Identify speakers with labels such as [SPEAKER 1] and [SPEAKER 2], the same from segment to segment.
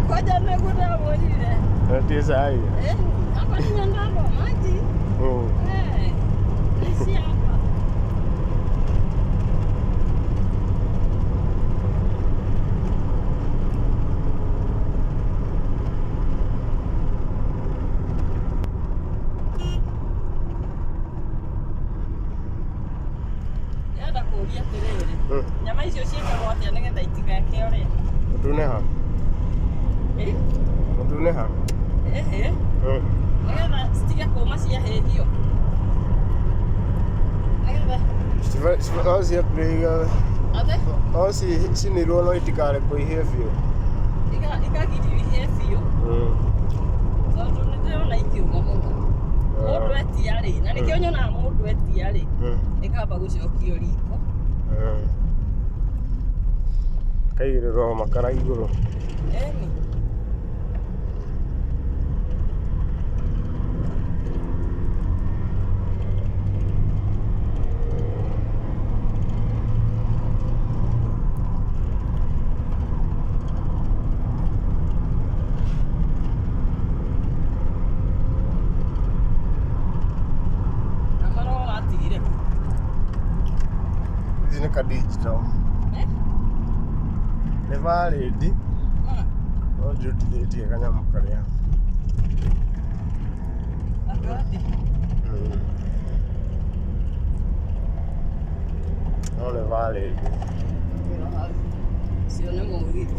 [SPEAKER 1] Kwa jana kuna mwingine.
[SPEAKER 2] Ndio sahi.
[SPEAKER 1] Hapa ni ndani maji. Nisi hapa. Yada kuria tirere. Nyama icio ciĩkagwo atĩa nĩgetha itigake ũrĩa?
[SPEAKER 2] Mũtuneha. Mũtuneha.
[SPEAKER 1] Nĩgetha citige kũma ciahĩhio. Nĩgetha
[SPEAKER 2] No ciambĩrĩria.
[SPEAKER 1] Ate?
[SPEAKER 2] No cinirwo no itikare kũihia biũ.
[SPEAKER 1] Ikagirio ihĩe biũ. Tondũ nĩndĩrona ikiuma mũno. Mũndũ etia-rĩ, na nĩkĩo nyonaga mũndũ etia-rĩ, ĩkamba gũcokio riko.
[SPEAKER 2] Kaigĩrĩrwo makara igũrũ.
[SPEAKER 1] Eni.
[SPEAKER 2] Ka digital. Nĩ valid. No njutithĩtie kanyamũ karĩa.
[SPEAKER 1] Akadi.
[SPEAKER 2] No nĩ valid.
[SPEAKER 1] Cio nĩ mũgithi.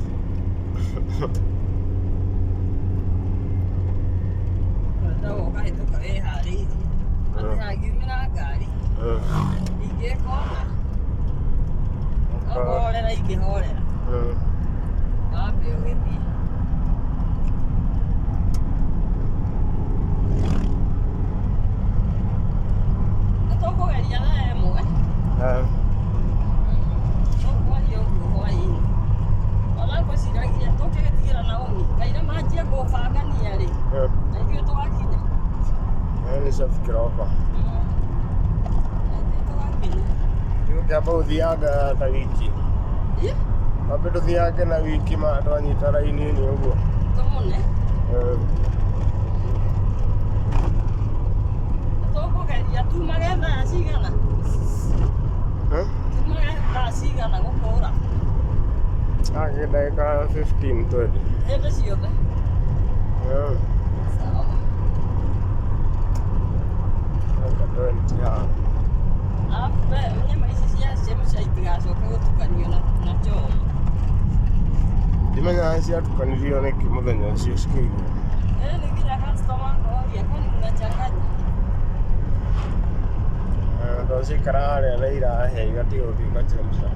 [SPEAKER 1] Ndagwo kahĩtũka wĩharĩirie. Atĩ hangiumĩra ngari. Ingĩkona. Horera ingĩhorera. Wambe ũgĩthiĩ. Nĩtũkũgeria thaa ĩmwe. Tũkwaria ũguo hwaĩ-inĩ. Ona ngwĩciragia tũkĩgĩtigĩra Naomi. Kaira manjia kũbangania-rĩ. Na ithuĩ tũgakinya.
[SPEAKER 2] Nĩ cabi kĩroko. Kĩamba gũthianga ta wiki. Wambe ndũthiange na wiki twanyita raini-inĩ ũguo.
[SPEAKER 1] Tũmũne. Tũkũgeria tumage thaa cigana? Tumage thaa cigana gũkũra?
[SPEAKER 2] Ndagĩka 15-20.
[SPEAKER 1] Hĩndĩ ciothe? Sawa.
[SPEAKER 2] Ndagĩka 20 haha.
[SPEAKER 1] Nyama ici cia chemsha itigacoke gũtukanio na njohi.
[SPEAKER 2] Ndimenyaga ciatukanirio nĩkĩ mũthenya ũcio cikĩigwo.
[SPEAKER 1] Nĩ nginya customer koria kwani mnachanganya.
[SPEAKER 2] Tondũ ciaikara harĩa na irahĩa igatiga gũtuĩka chemsha.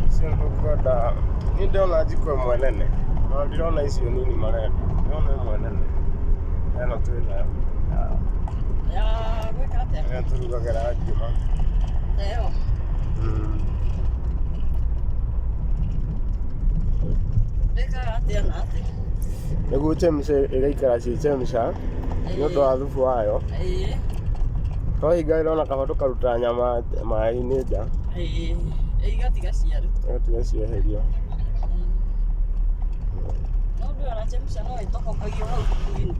[SPEAKER 2] Icio tũkwenda, niĩ ndĩrona njiko ĩmwe nene, no ndirona icio nini marenda. Ndĩrona ĩmwe nene. Ĩno twĩnayo.
[SPEAKER 1] Ya gwĩka atĩa?
[SPEAKER 2] Ĩrĩa tũrugagĩra ngima.
[SPEAKER 1] Ĩyo. Ndĩkaga atĩa na atĩa?
[SPEAKER 2] Nĩguo chemsha ĩgaikara ciĩ chemsha nĩ ũndũ wa thubu wayo. Twahinga ĩrona kaba tũkaruta nyama maĩ-inĩ nja.
[SPEAKER 1] Igatiga ciaruta.
[SPEAKER 2] Igatiga cieherio.
[SPEAKER 1] No ndĩ ona chemsha no ĩtobokagio hau thubu-inĩ.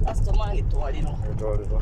[SPEAKER 1] Customer agĩtwarirwo.
[SPEAKER 2] Agĩtwarirwo.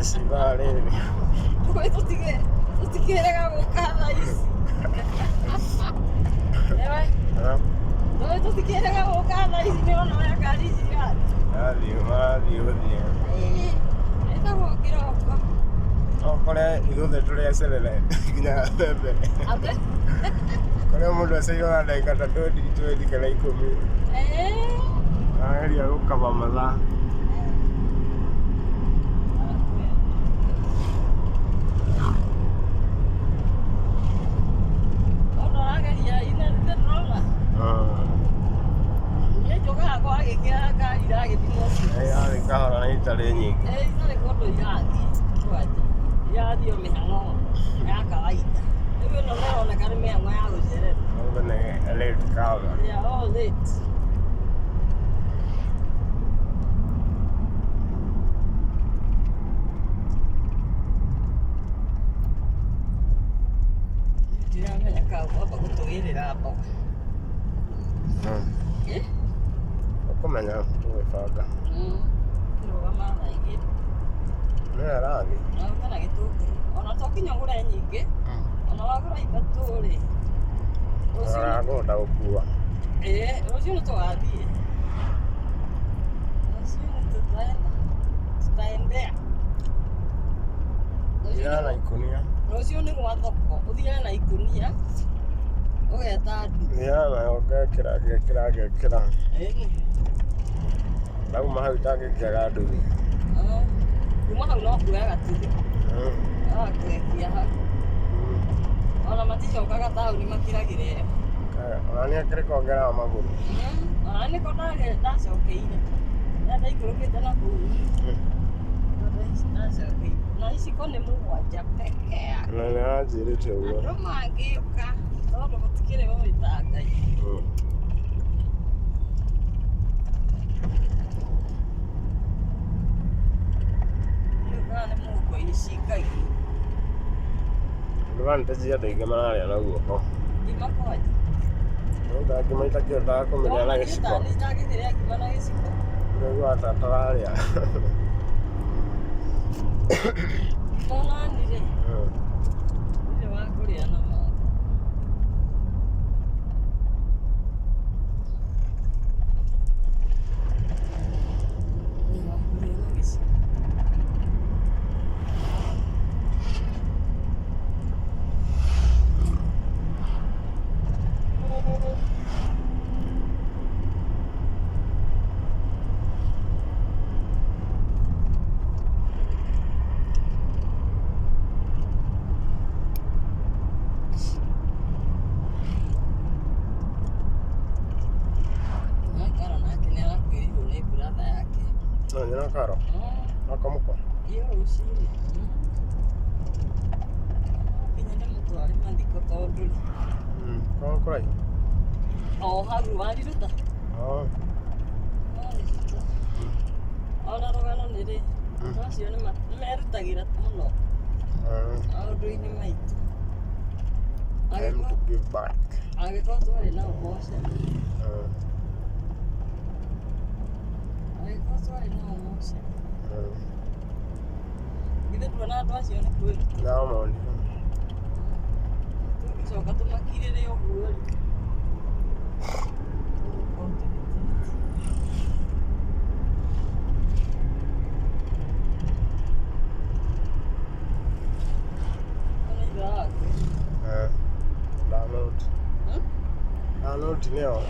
[SPEAKER 2] Sivari.
[SPEAKER 1] Kau itu tiga orang kalah isi. Lewat. Kau itu tiga orang kalah isi ni orang yang kali isi kan.
[SPEAKER 2] Mari.
[SPEAKER 1] Itu mau kira apa?
[SPEAKER 2] Oh, kalau itu betul ya selesai. Kena apa?
[SPEAKER 1] Apa?
[SPEAKER 2] Kalau muda saya ada kata tu di kalau ikut. Dia aku kabar malah. Aku mana tu faga.
[SPEAKER 1] Kilo mana lagi?
[SPEAKER 2] Mana lagi?
[SPEAKER 1] Mana lagi tu? Orang tu kini orang lain ni ke? Orang lagi betul ni.
[SPEAKER 2] Orang aku tahu gua.
[SPEAKER 1] Rosino tu ada. Rosino tu lain dia.
[SPEAKER 2] Dia nak ikut ni ya.
[SPEAKER 1] Rosino ni kuat toko. Dia nak ikut ni ya. Oke tadi.
[SPEAKER 2] Ya, oke kira. Lagu mahal tak kira dulu.
[SPEAKER 1] Rumah nak gue kat tu. Kira. Orang mati jauh kakak tahu ni mati lagi deh.
[SPEAKER 2] Orang ni kira kau kira sama aku.
[SPEAKER 1] Orang ni kau tak kira tak oke ini. Ada ikut kita nak bu. Tak oke. Nanti si kau nemu wajib kayak.
[SPEAKER 2] Nana jadi cewek.
[SPEAKER 1] Rumah kita. Kalau mau kira mau ditagai.
[SPEAKER 2] Luan tu dia dah gimana ya lagu kau?
[SPEAKER 1] Di mana aja?
[SPEAKER 2] Dah gimana tak kira aku mana lagi sih kau?
[SPEAKER 1] Ni tak kira gimana lagi sih kau?
[SPEAKER 2] Gua tak tahu ya.
[SPEAKER 1] Mana ni deh? Ni mana Korea nama? Ni mana Korea lagi sih?
[SPEAKER 2] Nina caro. Como kwa?
[SPEAKER 1] Iyo usini. Kinyana mtu alimandiko todo.
[SPEAKER 2] Como kwa?
[SPEAKER 1] Haru wali ruta. Ona rogano nire. Twasio ni merutagira muno. Aundu ini maitu.
[SPEAKER 2] Time to give back.
[SPEAKER 1] Ageko twari na ubosha. Kita pernah ada sih orang kuil.
[SPEAKER 2] Lama mau ni.
[SPEAKER 1] Tu so kata makire deh orang kuil. Mana dah?
[SPEAKER 2] Download. Download ni oh.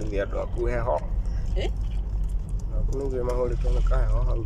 [SPEAKER 2] Dia doa aku heho. Aku nunggu emang holi tu nak heho.